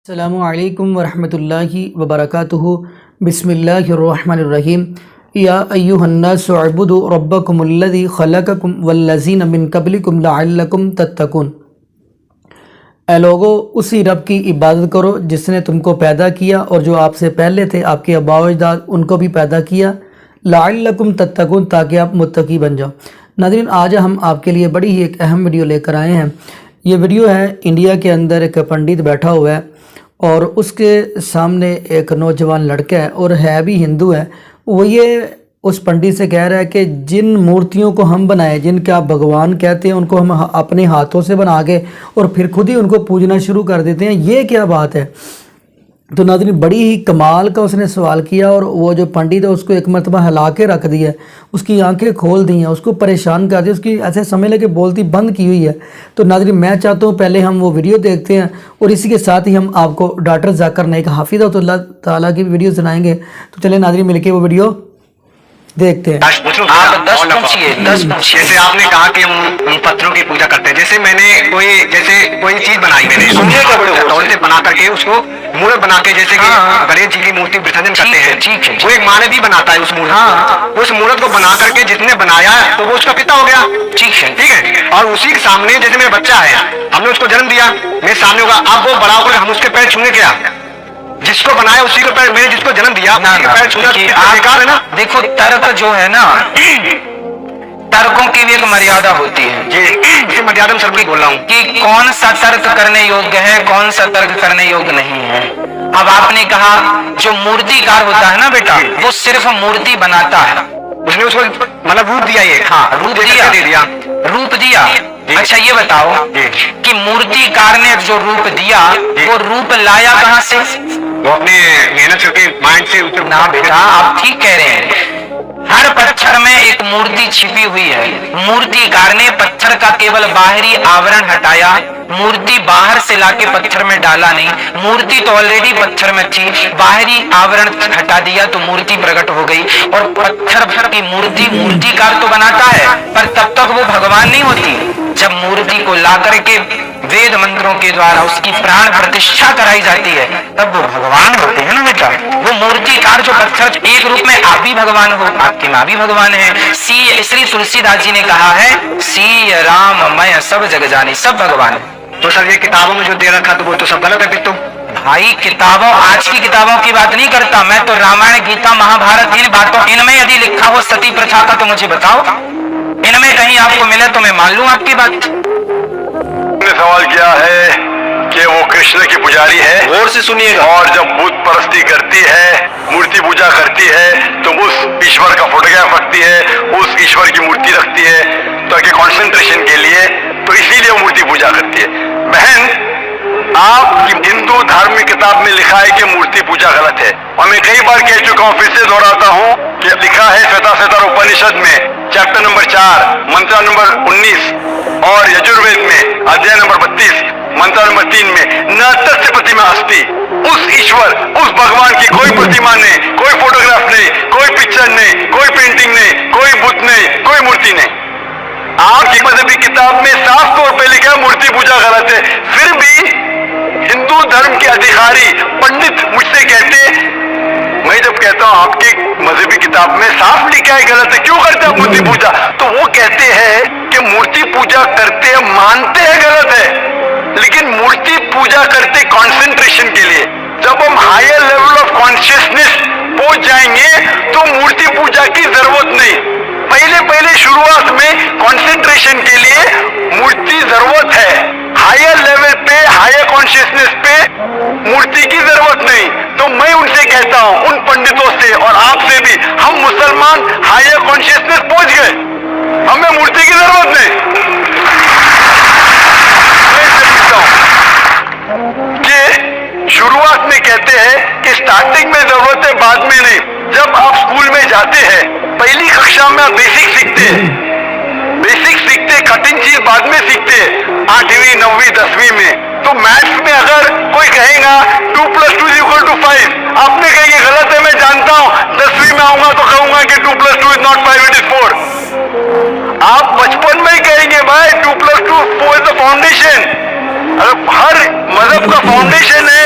السلام علیکم ورحمۃ اللہ وبرکاتہ۔ بسم اللہ الرحمن الرحیم۔ یا ایھا الناس اعبدوا ربکم الذی خلقکم والذین من قبلکم لعلکم تتقون۔ اے لوگو، اسی رب کی عبادت کرو جس نے تم کو پیدا کیا اور جو آپ سے پہلے تھے، آپ کے آباء و اجداد، ان کو بھی پیدا کیا، لعلکم تتقون، تاکہ آپ متقی بن جاؤ۔ ناظرین، آج ہم آپ کے لیے بڑی ہی ایک اہم ویڈیو لے کر آئے ہیں۔ یہ ویڈیو ہے انڈیا کے اندر ایک پنڈت بیٹھا ہوا ہے اور اس کے سامنے ایک نوجوان لڑکا ہے اور ہے بھی ہندو ہے۔ وہ یہ اس پنڈت سے کہہ رہا ہے کہ جن مورتیوں کو ہم بنائے، جن کے آپ بھگوان کہتے ہیں، ان کو ہم اپنے ہاتھوں سے بنا کے اور پھر خود ہی ان کو پوجنا شروع کر دیتے ہیں، یہ کیا بات ہے؟ تو ناظرین، بڑی ہی کمال کا اس نے سوال کیا اور وہ جو پنڈت ہے اس کو ایک مرتبہ ہلا کے رکھ دیا، اس کی آنکھیں کھول دی ہیں، اس کو پریشان کر دیا، اس کی ایسے سمجھ لے کہ بولتی بند کی ہوئی ہے۔ تو ناظرین، میں چاہتا ہوں پہلے ہم وہ ویڈیو دیکھتے ہیں اور اسی کے ساتھ ہی ہم آپ کو ڈاکٹر ذاکر نائک حافظہ اللہ تعالیٰ کی ویڈیو سنائیں گے۔ تو چلیں ناظرین، مل کے وہ ویڈیو دیکھتے ہیں۔ آپ 10 پوچھیے۔ جیسے آپ نے کہا کہ ہم پتھروں کی پوجا کرتے ہیں، جیسے میں نے کوئی چیز بنائی، میں نے دولت بنا کر کے اس کو مورت بنا کے، جیسے کہ گنیش جی کی مورتی وسرجن کرتے ہیں، وہ ایک مانے بھی بناتا ہے اس مورت، اس مورت کو بنا کر کے جس نے بنایا تو وہ اس کا پتا ہو گیا، ٹھیک ہے۔ اور اسی کے سامنے جیسے میرا بچہ ہے، ہم نے اس کو جنم دیا، میرے سامنے ہوگا، اب وہ بڑا ہو کر ہم اس کے پیر چھونے کیا؟ جس کو بنایا اسی کو پیر، میں نے جس کو جنم دیا اسی کے پیر چھونا بیکار ہے نا؟ دیکھو، ترک جو ہے نا، ترکوں کی بھی ایک مریادا ہوتی ہے۔ جی، اسی مریادم سر بھی بول رہا ہوں کہ کون سا ترک کرنے یوگیہ ہے، کون سا ترک کرنے یوگیہ نہیں ہے۔ اب آپ نے کہا جو مورتی کار ہوتا ہے نا بیٹا، وہ صرف مورتی بناتا ہے، اس نے اس کو مطلب روپ دیا، یہ ہاں روپ دیا، روپ دیا۔ اچھا یہ بتاؤ کہ مورتی کار نے جو روپ دیا، وہ روپ لایا کہاں سے؟ وہ اپنے محنت کر کے مائنڈ سے نا بیٹا، آپ ٹھیک کہہ رہے ہیں۔ ہر پتھر میں ایک مورتی چھپی ہوئی ہے۔ مورتی کار نے پتھر کا کیول باہری آورن ہٹایا، مورتی باہر سے لا کے پتھر میں ڈالا نہیں، مورتی تو آلریڈی پتھر میں تھی، باہری آورن ہٹا دیا تو مورتی پرگٹ ہو گئی۔ اور پتھر کی مورتی کار تو بناتا ہے، پر تب تک وہ بھگوان نہیں ہوتی۔ جب مورتی کو لا کر کے وید منتروں کے دوارا اس کی پران پرتشٹھا کرائی جاتی ہے، تب وہ بھگوان ہوتے ہیں نا بیٹا۔ وہ مورتی کار جو پتھر ایک روپ میں آپ بھی بھگوان ہو، آپ کی ماں بھی بھگوان ہے۔ شری تلسی داس جی نے کہا ہے، سی رام میں سب جگ جانی، سب بھگوان ہے۔ تو سر یہ کتابوں میں جو دے رکھا تو وہ تو سب غلط ہے پھر تو۔ بھائی کتابوں، آج کی کتابوں کی بات نہیں کرتا میں، تو رامائن گیتا مہا بھارت ان باتوں، ان میں یدی لکھا ہو ستی پرتھا کا تو مجھے بتاؤ، ان میں کہیں آپ کو ملے تو میں مان لوں آپ کی بات۔ نے سوال کیا ہے کہ وہ کرشن کی پجاری ہے، غور سے سنیے گا، اور جب بت پرستی کرتی ہے، مورتی پوجا کرتی ہے، تو اس ایشور کا فوٹوگراف رکھتی ہے، اس ایشور کی مورتی رکھتی ہے تاکہ کانسنٹریشن کے لیے، تو اسی لیے وہ مورتی پوجا کرتی ہے۔ بہن، آپ کی ہندو دھارمک کتاب میں لکھا ہے کہ مورتی پوجا غلط ہے، اور میں کئی بار کہہ چکا ہوں، پھر سے دہراتا ہوں کہ لکھا ہے شویتا اپنشد میں چیپٹر نمبر 4 منتر نمبر 19 اور یجروید میں ادھیائے نمبر 32 منتر نمبر 3 میں، نہ تسیہ پرتیما استی، اس ایشور، اس بھگوان کی کوئی پرتیما نہیں، کوئی فوٹوگراف نہیں، کوئی پکچر نہیں، کوئی پینٹنگ نہیں، کوئی بت نہیں، کوئی مورتی نہیں۔ آپ کی مذہبی کتاب میں صاف طور پہ لکھا ہے مورتی پوجا غلط ہے، پھر بھی ہندو دھرم کے ادھیکاری پنڈت مجھ سے کہتے، میں جب کہتا ہوں آپ کی مذہبی کتاب میں صاف لکھا ہے غلط ہے، کیوں کرتے ہیں مورتی پوجا؟ تو وہ کہتے ہیں کہ مورتی پوجا کرتے ہیں، مانتے ہیں غلط ہے، لیکن مورتی پوجا کرتے کانسنٹریشن کے لیے۔ جب ہم ہائر لیول آف کانشیسنیس پہنچ جائیں گے تو مورتی پوجا کی ضرورت نہیں۔ پہلے شروعات میں کانسنٹریشن کے لیے مورتی ضرورت ہے، ہائر لیول پہ، ہائر کانشیسنیس پہ مورتی کی ضرورت نہیں۔ تو میں ان سے کہتا ہوں، ان پنڈتوں سے اور آپ سے بھی، ہم مسلمان ہائر کانشیسنیس پہنچ گئے، ہمیں مورتی کی ضرورت نہیں۔ کہ شروعات میں کہتے ہیں کہ سٹارٹنگ میں ضرورت ہے، بعد میں نہیں۔ جب آپ اسکول میں جاتے ہیں، پہلی ککشا میں آپ بیسک سیکھتے ہیں، کٹنگ چیز بعد میں سیکھتے ہیں، 8ویں 9ویں 10ویں میں۔ تو میتھس میں اگر کوئی کہے گا 2 + 2 = 5، آپ نے کہا یہ غلط ہے، میں جانتا ہوں، 10ویں میں آؤں گا تو کہوں گا کہ 2 + 2 is not 5, it is 4۔ آپ بچپن میں ہی کہیں گے بھائی 2 + 2 4 is the foundation۔ ہر مذہب کا فاؤنڈیشن ہے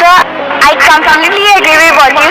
Sir, I completely agree with what you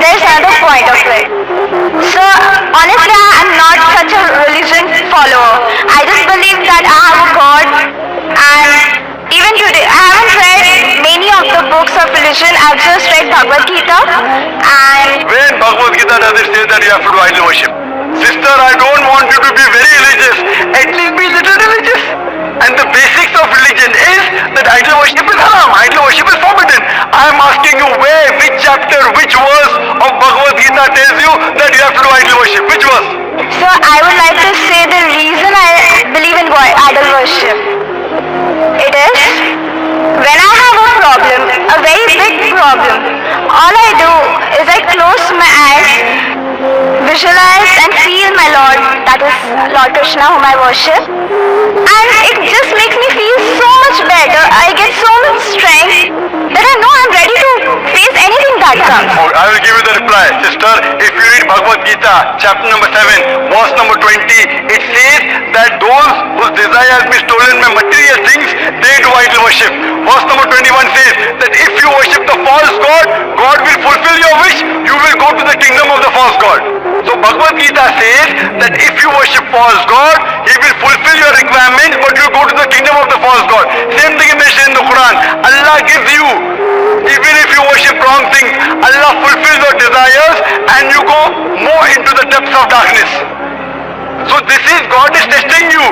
There's another point of it. So, honestly, I am not such a religion follower. I just believe that I have a God, and even today, I haven't read many of the books of religion. I've just read Bhagavad Gita, and When Bhagavad Gita doesn't say that you have to do idol worship. Sister, I don't want you to be very religious. At least be little religious. And the basics of religion is that idol worship is haram. Idol worship is forbidden. I am asking you where, which chapter, which verse of Bhagavad Gita tells you that you have to do idol worship? Which verse? so I would like to say the reason I believe in idol worship. It is when I have a problem, a very big problem, all I do is I close my eyes, visualize and feel my Lord, that is Lord Krishna whom I worship, and it just makes me feel so much better. I get so much strength that I know I'm ready to face anything that comes. I will give you the reply. Sister, if you read Bhagavad Gita, chapter number 7, verse number 20, it says that those whose desire has been stolen by material things, they do idol worship. Verse number 21 says that if you worship the false god, God will fulfill your wish, you will go to the kingdom of the false god. So Bhagavad Gita says that if you worship false god, he will fulfill your requirements, but you go to the kingdom of the false god. Same thing is mentioned in the Quran. Allah gives you, even if you worship wrong things, Allah fulfills your desires and you go more into the depths of darkness. So this is, God is testing you,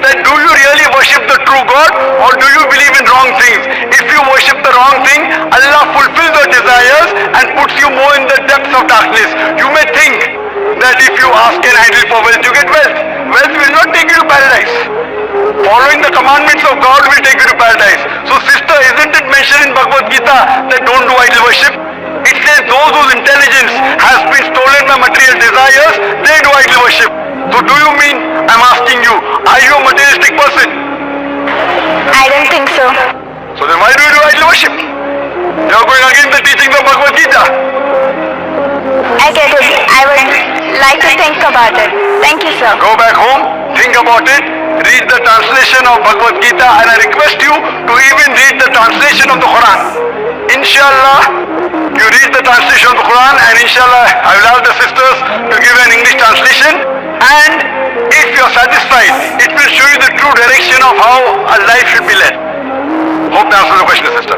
that do you really worship the true God or do you believe in wrong things? If you worship the wrong thing, Allah fulfills your desires and puts you more in the depths of darkness. You may think that if you ask an idol for wealth, you get wealth. Wealth will not take you to paradise. Following the commandments of God will take you to paradise. So sister, isn't it mentioned in Bhagavad Gita that don't do idol worship? It says those whose intelligence has been stolen by material desires, they do idol worship. So do you mean, I'm asking you, are you a materialistic person? I don't think so. So then why do you do idol worship? You are going against the teachings of Bhagavad Gita. I get it. I would like to think about it. Thank you, sir. Go back home, think about it, read the translation of Bhagavad Gita, and I request you to even read the translation of the Quran. Inshallah, you read the translation of the Quran, and inshallah, I will ask the sisters to give an English translation, and if you are satisfied, it will show you the true direction of how a life should be led. Hope that answers the question, sister.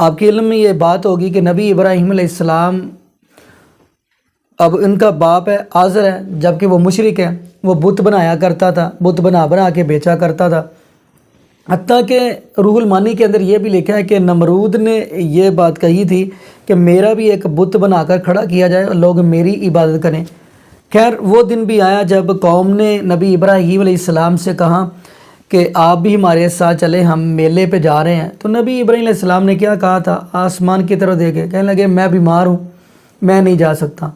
آپ کے علم میں یہ بات ہوگی کہ نبی ابراہیم علیہ السلام اب ان کا باپ ہے آزر ہے، جبکہ وہ مشرک ہے، وہ بت بنایا کرتا تھا، بت بنا کے بیچا کرتا تھا۔ حتیٰ کہ روح المانی کے اندر یہ بھی لکھا ہے کہ نمرود نے یہ بات کہی تھی کہ میرا بھی ایک بت بنا کر کھڑا کیا جائے اور لوگ میری عبادت کریں۔ خیر وہ دن بھی آیا جب قوم نے نبی ابراہیم علیہ السلام سے کہا کہ آپ بھی ہمارے ساتھ چلیں، ہم میلے پہ جا رہے ہیں۔ تو نبی ابراہیم علیہ السلام نے کیا کہا تھا؟ آسمان کی طرف دیکھے، کہنے لگے میں بیمار ہوں، میں نہیں جا سکتا۔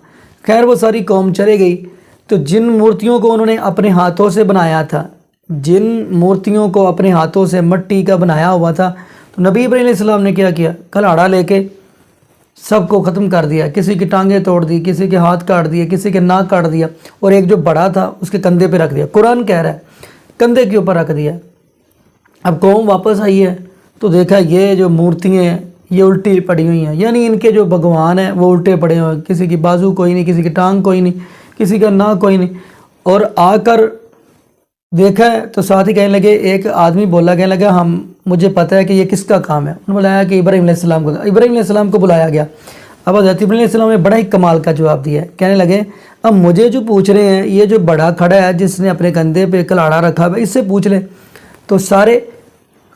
خیر وہ ساری قوم چلے گئی۔ تو جن مورتیوں کو انہوں نے اپنے ہاتھوں سے بنایا تھا، جن مورتیوں کو اپنے ہاتھوں سے مٹی کا بنایا ہوا تھا، تو نبی ابراہیم علیہ السلام نے کیا کیا؟ کلاڑا لے کے سب کو ختم کر دیا، کسی کی ٹانگیں توڑ دی، کسی کے ہاتھ کاٹ دیے، کسی کے ناک کاٹ دیا، اور ایک جو بڑا تھا اس کے کندھے پہ رکھ دیا۔ قرآن کہہ رہا ہے کندھے کے اوپر رکھ دیا۔ اب قوم واپس آئی ہے تو دیکھا یہ جو مورتیاں ہیں یہ الٹی پڑی ہوئی ہیں، یعنی ان کے جو بھگوان ہیں وہ الٹے پڑے ہوئے ہیں، کسی کی بازو کوئی نہیں، کسی کی ٹانگ کوئی نہیں، کسی کا ناک کوئی نہیں۔ اور آ کر دیکھا ہے تو ساتھ ہی کہنے لگے، ایک آدمی بولا، کہنے لگا مجھے پتہ ہے کہ یہ کس کا کام ہے۔ انہوں نے بلایا کہ ابراہیم علیہ السلام کو، ابراہیم علیہ السلام کو بلایا گیا۔ اب حضرت ابراہیم علیہ السلام نے بڑا ہی کمال کا جواب دیا ہے، کہنے لگے اب مجھے جو پوچھ رہے ہیں، یہ جو بڑا کھڑا ہے جس نے اپنے کندھے پہ کلاڑا رکھا ہے، اس سے پوچھ لیں۔ تو سارے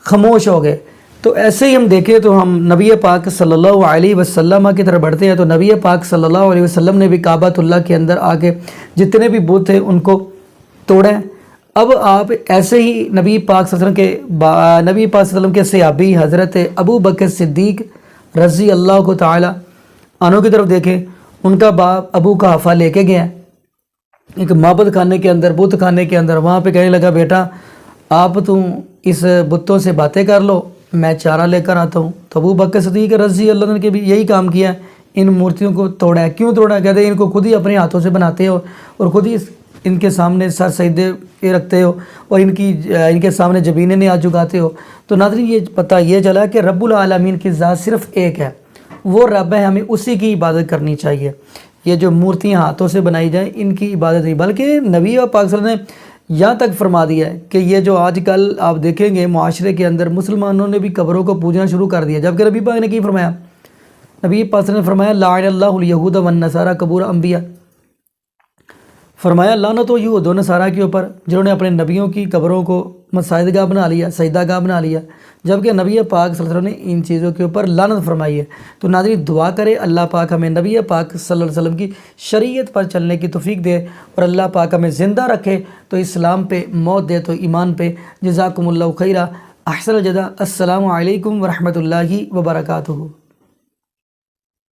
خاموش ہو گئے۔ تو ایسے ہی ہم دیکھیں تو ہم نبی پاک صلی اللہ علیہ وسلم کی طرف بڑھتے ہیں، تو نبی پاک صلی اللہ علیہ وسلم نے بھی کعبۃ اللہ کے اندر آ کے جتنے بھی بت تھے ان کو توڑے۔ اب آپ ایسے ہی نبی پاک صلی اللہ علیہ وسلم کے صحابی حضرت ابو بکر صدیق رضی اللہ کو تعالی عنہ کی طرف دیکھیں، ان کا باپ ابو قحافہ لے کے گیا ایک معبد خانے کے اندر، بت خانے کے اندر، وہاں پہ کہنے لگا بیٹا آپ تم اس بتوں سے باتیں کر لو، میں چارہ لے کر آتا ہوں۔ تو ابو بکر صدیق رضی اللہ عنہ نے بھی یہی کام کیا، ان مورتیوں کو توڑا ہے۔ کیوں توڑا؟ کہتے ہیں ان کو خود ہی اپنے ہاتھوں سے بناتے ہو اور خود ہی ان کے سامنے سر سجدے رکھتے ہو اور ان کے سامنے جبینے نیاز جھکاتے ہو۔ تو ناظرین یہ پتہ یہ چلا کہ رب العالمین کی ذات صرف ایک ہے، وہ رب ہے، ہمیں اسی کی عبادت کرنی چاہیے۔ یہ جو مورتیاں ہاتھوں سے بنائی جائیں ان کی عبادت نہیں، بلکہ نبی پاک صلی اللہ علیہ وسلم نے یہاں تک فرما دیا ہے کہ یہ جو آج کل آپ دیکھیں گے معاشرے کے اندر مسلمانوں نے بھی قبروں کو پوجنا شروع کر دیا، جبکہ نبی پاک نے کی فرمایا؟ نبی پاک صلی اللہ علیہ وسلم نے فرمایا لعن اللہ الیہود والنصارى قبور انبیاء، فرمایا لعنت ہو یہود و نصارہ کے اوپر جنہوں نے اپنے نبیوں کی قبروں کو مساجد گاہ بنا لیا، سجدہ گاہ بنا لیا، جبکہ نبی پاک صلی اللہ علیہ وسلم نے ان چیزوں کے اوپر لعنت فرمائی ہے۔ تو ناظرین دعا کرے اللہ پاک ہمیں نبی پاک صلی اللہ علیہ وسلم کی شریعت پر چلنے کی توفیق دے، اور اللہ پاک ہمیں زندہ رکھے تو اسلام پہ، موت دے تو ایمان پہ۔ جزاکم اللہ خیرہ، احسن الجزاء۔ السلام علیکم ورحمۃ اللہ وبرکاتہ۔